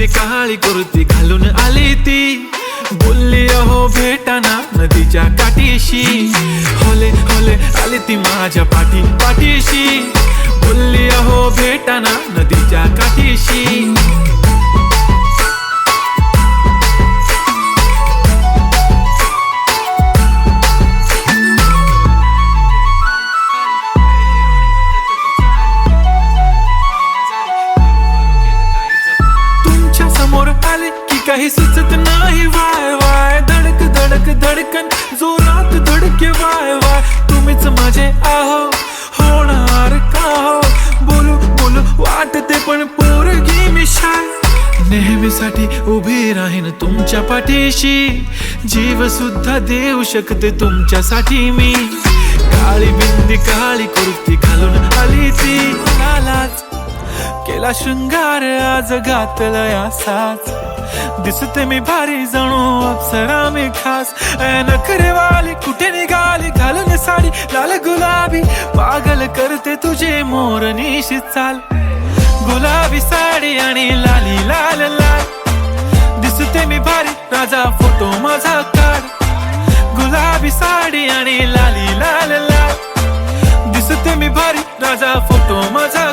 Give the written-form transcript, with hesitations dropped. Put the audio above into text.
बिंदी काळी कुर्ती घालून आली ती, बोलली अहो भेटाना नदीच्या काठीशी, होले होले आली ती माझ्या पाठीशी, बोलली अहो भेटाना नदीच्या काठीशी. तुमच्या समोर आले की काही सुचत नाही, वाय वाय धडक धडक धडकन जोरात धडके, वाय वाय तुम्हीच माझे आहो, होणार का हो, बोलू बोलू वाटते पण पोरगी मी शाय, नेहमीसाठी उभी राहीन तुमच्या पाठीशी, जीव सुद्धा देऊ शकते तुमच्यासाठी मी. काळी बिंदी काळी कुर्ती घालून आली ती, लालाच केला शृंगार आज घातला असाच, दिसते मी भारी जणू अप्सरा मी खास, नखरेवाली कुठे निघाली घालून साडी लाल गुलाबी, पागल करते तुझे मोरनीशी चाल, गुलाबी साडी आणि लाली लाल लाल, दिसते मी भारी राजा फोटो माझा काढ, गुलाबी साडी आणि लाली लाल लाल, दिसते मी भारी राजा फोटो माझा